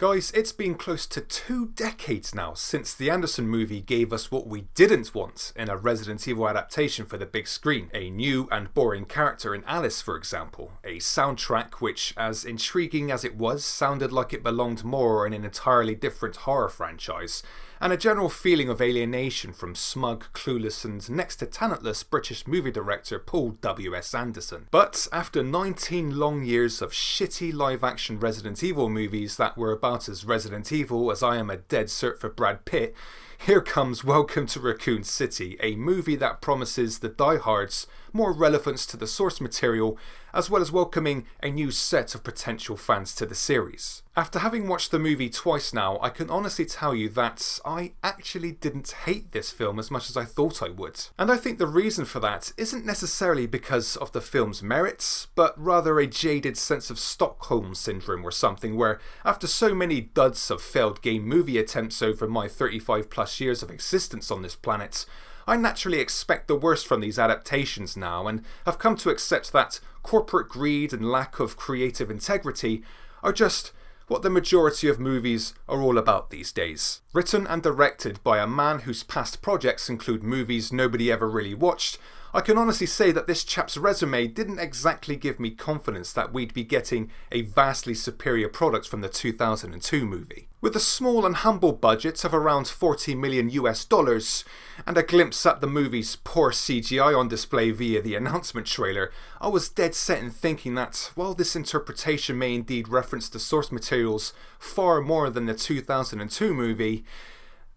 Guys, it's been close to 2 decades now since the Anderson movie gave us what we didn't want in a Resident Evil adaptation for the big screen. A new and boring character in Alice, for example. A soundtrack which, as intriguing as it was, sounded like it belonged more in an entirely different horror franchise. And a general feeling of alienation from smug, clueless and next to talentless British movie director Paul W.S. Anderson. But after 19 long years of shitty live-action Resident Evil movies that were about as Resident Evil as I am a dead cert for Brad Pitt, here comes Welcome to Raccoon City, a movie that promises the diehards more relevance to the source material, as well as welcoming a new set of potential fans to the series. After having watched the movie twice now, I can honestly tell you that I actually didn't hate this film as much as I thought I would. And I think the reason for that isn't necessarily because of the film's merits, but rather a jaded sense of Stockholm Syndrome or something, where after so many duds of failed game movie attempts over my 35 plus years of existence on this planet, I naturally expect the worst from these adaptations now, and have come to accept that corporate greed and lack of creative integrity are just what the majority of movies are all about these days. Written and directed by a man whose past projects include movies nobody ever really watched, I can honestly say that this chap's resume didn't exactly give me confidence that we'd be getting a vastly superior product from the 2002 movie. With a small and humble budget of around $40 million and a glimpse at the movie's poor CGI on display via the announcement trailer, I was dead set in thinking that while this interpretation may indeed reference the source materials far more than the 2002 movie,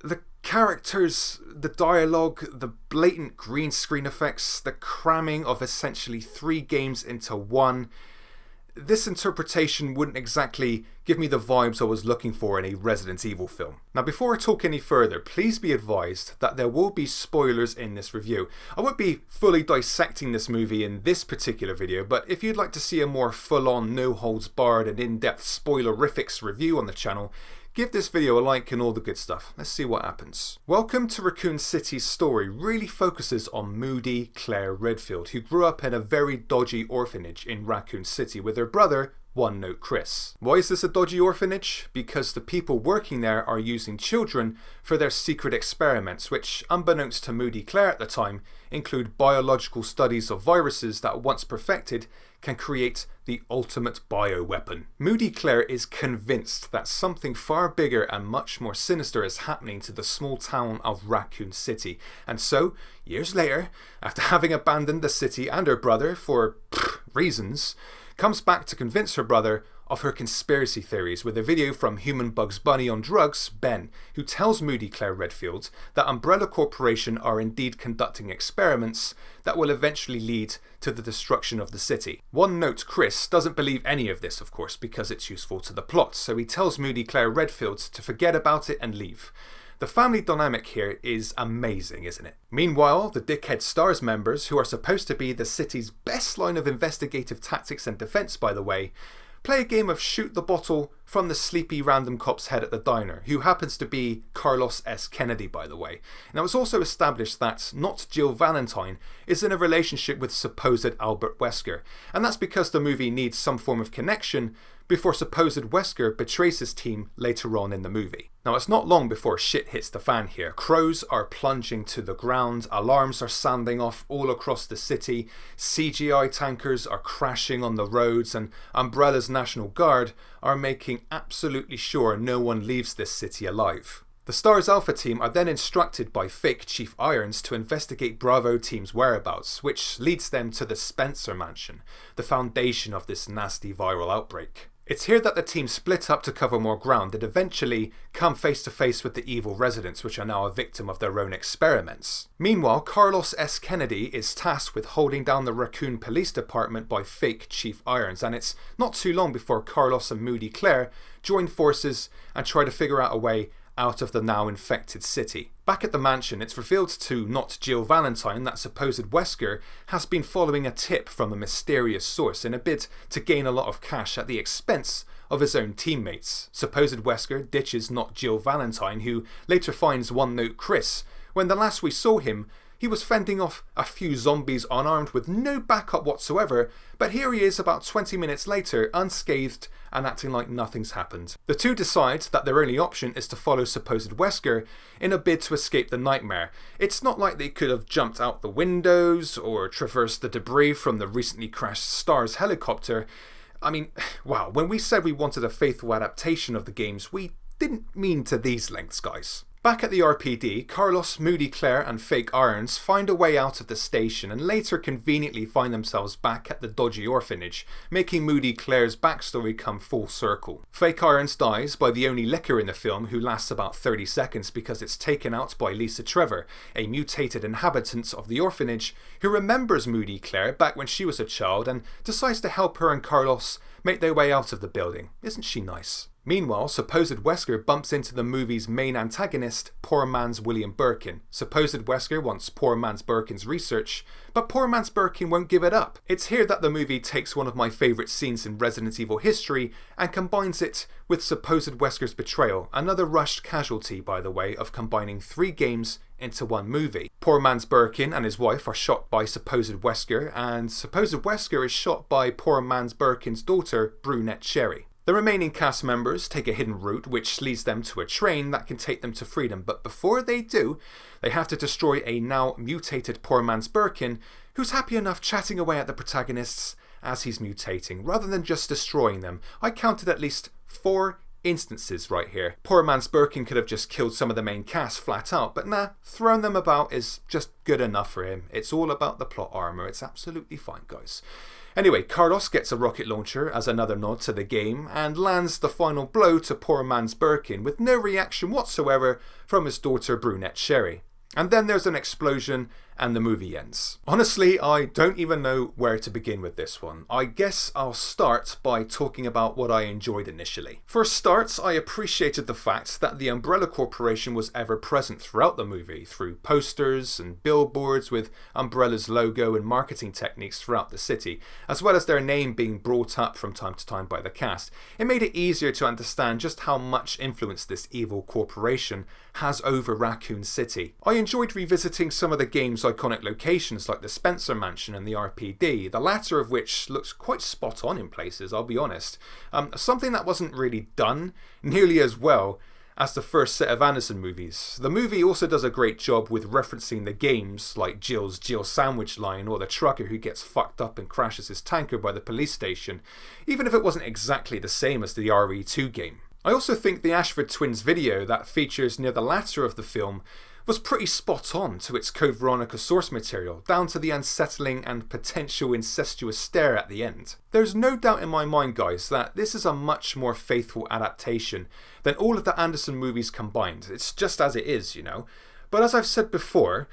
the characters, the dialogue, the blatant green screen effects, the cramming of essentially 3 games into one, this interpretation wouldn't exactly give me the vibes I was looking for in a Resident Evil film. Now, before I talk any further, please be advised that there will be spoilers in this review. I won't be fully dissecting this movie in this particular video, but if you'd like to see a more full-on, no-holds-barred and in-depth spoilerifics review on the channel, give this video a like and all the good stuff. Let's see what happens. Welcome to Raccoon City's story really focuses on Moody Claire Redfield, who grew up in a very dodgy orphanage in Raccoon City with her brother, One Note Chris. Why is this a dodgy orphanage? Because the people working there are using children for their secret experiments, which, unbeknownst to Moody Claire at the time, include biological studies of viruses that, once perfected, can create the ultimate bioweapon. Moody Claire is convinced that something far bigger and much more sinister is happening to the small town of Raccoon City, and so, years later, after having abandoned the city and her brother for reasons, comes back to convince her brother of her conspiracy theories with a video from human Bugs Bunny on drugs, Ben, who tells Moody Claire Redfield that Umbrella Corporation are indeed conducting experiments that will eventually lead to the destruction of the city. One Note Chris doesn't believe any of this, of course, because it's useful to the plot, so he tells Moody Claire Redfield to forget about it and leave. The family dynamic here is amazing, isn't it? Meanwhile, the Dickhead Stars members, who are supposed to be the city's best line of investigative tactics and defense, by the way, play a game of shoot the bottle from the sleepy random cop's head at the diner, who happens to be Carlos S. Kennedy, by the way. Now, it's also established that not Jill Valentine is in a relationship with supposed Albert Wesker, and that's because the movie needs some form of connection before supposed Wesker betrays his team later on in the movie. Now, it's not long before shit hits the fan here. Crows are plunging to the ground, alarms are sounding off all across the city, CGI tankers are crashing on the roads, and Umbrella's National Guard are making absolutely sure no one leaves this city alive. The STARS Alpha team are then instructed by fake Chief Irons to investigate Bravo team's whereabouts, which leads them to the Spencer Mansion, the foundation of this nasty viral outbreak. It's here that the team split up to cover more ground and eventually come face to face with the evil residents, which are now a victim of their own experiments. Meanwhile, Carlos S. Kennedy is tasked with holding down the Raccoon Police Department by fake Chief Irons, and it's not too long before Carlos and Moody Claire join forces and try to figure out a way out of the now infected city. Back at the mansion, it's revealed to not Jill Valentine that supposed Wesker has been following a tip from a mysterious source in a bid to gain a lot of cash at the expense of his own teammates. Supposed Wesker ditches not Jill Valentine, who later finds One Note Chris. When the last we saw him, He was fending off a few zombies unarmed with no backup whatsoever, but here he is about 20 minutes later, unscathed and acting like nothing's happened. The two decide that their only option is to follow supposed Wesker in a bid to escape the nightmare. It's not like they could have jumped out the windows or traversed the debris from the recently crashed STARS helicopter. I mean, wow, when we said we wanted a faithful adaptation of the games, we didn't mean to these lengths, guys. Back at the RPD, Carlos, Moody Claire and Fake Irons find a way out of the station and later conveniently find themselves back at the dodgy orphanage, making Moody Claire's backstory come full circle. Fake Irons dies by the only licker in the film, who lasts about 30 seconds because it's taken out by Lisa Trevor, a mutated inhabitant of the orphanage who remembers Moody Claire back when she was a child and decides to help her and Carlos make their way out of the building. Isn't she nice? Meanwhile, supposed Wesker bumps into the movie's main antagonist, Poor Man's William Birkin. Supposed Wesker wants Poor Man's Birkin's research, but Poor Man's Birkin won't give it up. It's here that the movie takes one of my favourite scenes in Resident Evil history and combines it with supposed Wesker's betrayal, another rushed casualty, by the way, of combining 3 games into one movie. Poor Man's Birkin and his wife are shot by supposed Wesker, and supposed Wesker is shot by Poor Man's Birkin's daughter, Brunette Sherry. The remaining cast members take a hidden route which leads them to a train that can take them to freedom, but before they do, they have to destroy a now mutated Poor Man's Birkin, who's happy enough chatting away at the protagonists as he's mutating, rather than just destroying them. I counted at least 4 instances right here. Poor Man's Birkin could have just killed some of the main cast flat out, but nah, throwing them about is just good enough for him. It's all about the plot armor. It's absolutely fine, guys. Anyway, Carlos gets a rocket launcher as another nod to the game and lands the final blow to Poor Man's Birkin with no reaction whatsoever from his daughter Brunette Sherry. And then there's an explosion and the movie ends. Honestly, I don't even know where to begin with this one. I guess I'll start by talking about what I enjoyed initially. For a start, I appreciated the fact that the Umbrella Corporation was ever present throughout the movie, through posters and billboards with Umbrella's logo and marketing techniques throughout the city, as well as their name being brought up from time to time by the cast. It made it easier to understand just how much influence this evil corporation has over Raccoon City. I enjoyed revisiting some of the game's iconic locations like the Spencer Mansion and the RPD, the latter of which looks quite spot on in places, I'll be honest. Something that wasn't really done nearly as well as the first set of Anderson movies. The movie also does a great job with referencing the games like Jill's sandwich line or the trucker who gets fucked up and crashes his tanker by the police station, even if it wasn't exactly the same as the RE2 game. I also think the Ashford Twins video that features near the latter of the film was pretty spot on to its Code Veronica source material, down to the unsettling and potential incestuous stare at the end. There's no doubt in my mind, guys, that this is a much more faithful adaptation than all of the Anderson movies combined. It's just as it is, you know. But as I've said before,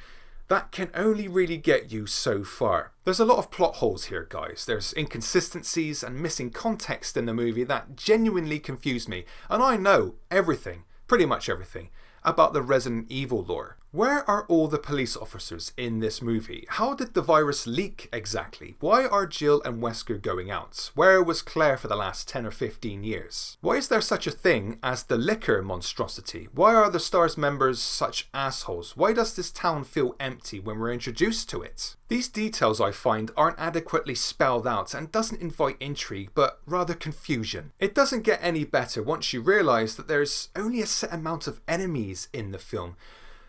that can only really get you so far. There's a lot of plot holes here, guys. There's inconsistencies and missing context in the movie that genuinely confuse me, and I know everything, pretty much everything, about the Resident Evil lore. Where are all the police officers in this movie? How did the virus leak exactly? Why are Jill and Wesker going out? Where was Claire for the last 10 or 15 years? Why is there such a thing as the liquor monstrosity? Why are the STARS members such assholes? Why does this town feel empty when we're introduced to it? These details, I find, aren't adequately spelled out and doesn't invite intrigue, but rather confusion. It doesn't get any better once you realise that there's only a set amount of enemies in the film.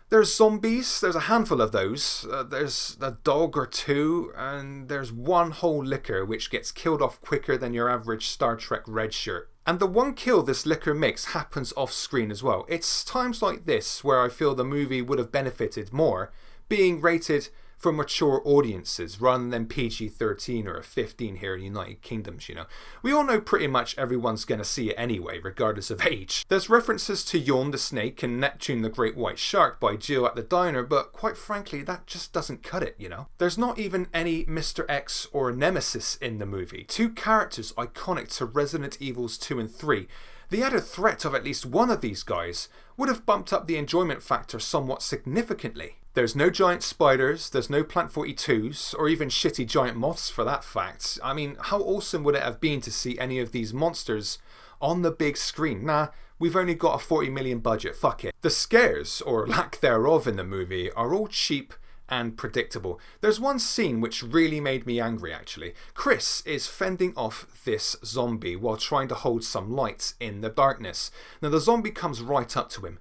There's zombies, there's a handful of those, there's a dog or two, and there's one whole licker which gets killed off quicker than your average Star Trek red shirt. And the one kill this licker makes happens off screen as well. It's times like this where I feel the movie would have benefited more being rated for mature audiences rather than PG-13 or a 15 here in the United Kingdoms, you know. We all know pretty much everyone's gonna see it anyway, regardless of age. There's references to Yawn the Snake and Neptune the Great White Shark by Jill at the diner, but quite frankly, that just doesn't cut it, you know. There's not even any Mr. X or Nemesis in the movie, 2 characters iconic to Resident Evils 2 and 3. The added threat of at least one of these guys would have bumped up the enjoyment factor somewhat significantly. There's no giant spiders, there's no Plant 42s, or even shitty giant moths for that fact. I mean, how awesome would it have been to see any of these monsters on the big screen? Nah, we've only got a 40 million budget, fuck it. The scares, or lack thereof in the movie, are all cheap and predictable. There's one scene which really made me angry actually. Chris is fending off this zombie while trying to hold some lights in the darkness. Now the zombie comes right up to him,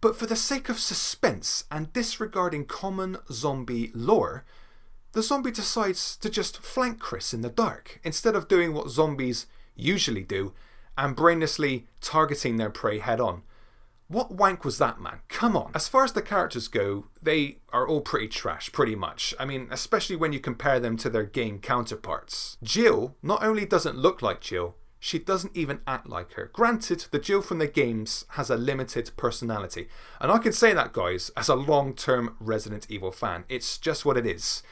but for the sake of suspense and disregarding common zombie lore, the zombie decides to just flank Chris in the dark instead of doing what zombies usually do and brainlessly targeting their prey head on. What wank was that, man? Come on. As far as the characters go, they are all pretty trash, pretty much. I mean, especially when you compare them to their game counterparts. Jill not only doesn't look like Jill, she doesn't even act like her. Granted, the Jill from the games has a limited personality. And I can say that, guys, as a long-term Resident Evil fan. It's just what it is.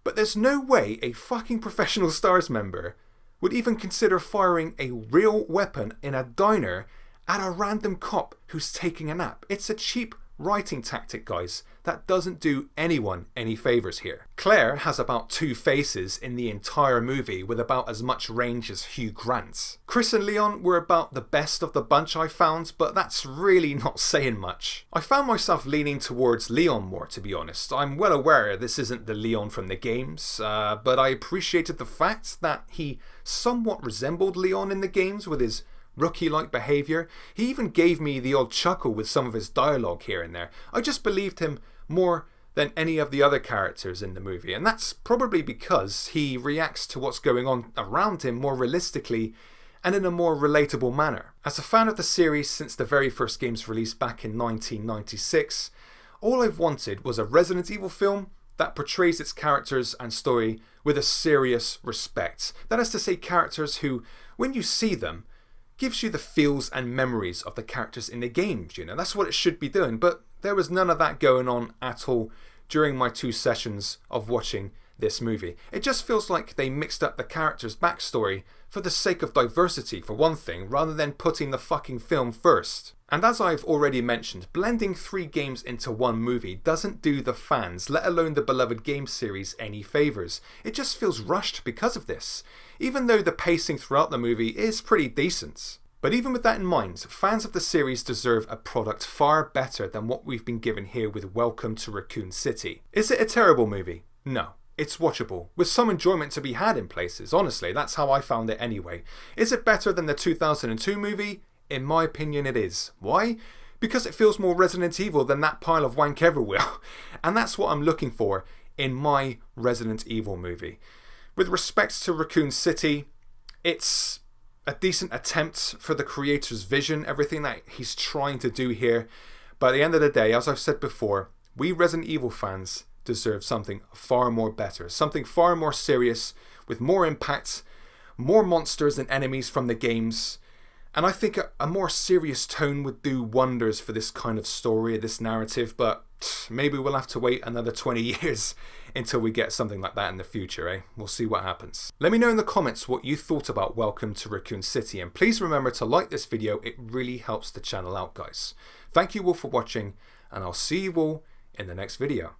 But there's no way a fucking professional STARS member would even consider firing a real weapon in a diner at a random cop who's taking a nap. It's a cheap writing tactic, guys, that doesn't do anyone any favours here. Claire has about 2 faces in the entire movie with about as much range as Hugh Grant. Chris and Leon were about the best of the bunch I found, but that's really not saying much. I found myself leaning towards Leon more, to be honest. I'm well aware this isn't the Leon from the games, but I appreciated the fact that he somewhat resembled Leon in the games with his rookie-like behaviour. He even gave me the odd chuckle with some of his dialogue here and there. I just believed him more than any of the other characters in the movie, and that's probably because he reacts to what's going on around him more realistically and in a more relatable manner. As a fan of the series since the very first game's release back in 1996, all I've wanted was a Resident Evil film that portrays its characters and story with a serious respect. That is to say, characters who, when you see them, gives you the feels and memories of the characters in the games, you know. That's what it should be doing, but there was none of that going on at all during my 2 sessions of watching this movie. It just feels like they mixed up the characters' backstory for the sake of diversity, for one thing, rather than putting the fucking film first. And as I've already mentioned, blending 3 games into one movie doesn't do the fans, let alone the beloved game series, any favours. It just feels rushed because of this, even though the pacing throughout the movie is pretty decent. But even with that in mind, fans of the series deserve a product far better than what we've been given here with Welcome to Raccoon City. Is it a terrible movie? No. It's watchable, with some enjoyment to be had in places. Honestly, that's how I found it anyway. Is it better than the 2002 movie? In my opinion, it is. Why? Because it feels more Resident Evil than that pile of wank everywhere. And that's what I'm looking for in my Resident Evil movie. With respect to Raccoon City, it's a decent attempt for the creator's vision, everything that he's trying to do here. But at the end of the day, as I've said before, we Resident Evil fans deserve something far more better, something far more serious, with more impact, more monsters and enemies from the games. And I think a more serious tone would do wonders for this kind of story, this narrative, but maybe we'll have to wait another 20 years until we get something like that in the future, eh? We'll see what happens. Let me know in the comments what you thought about Welcome to Raccoon City, and please remember to like this video, it really helps the channel out, guys. Thank you all for watching, and I'll see you all in the next video.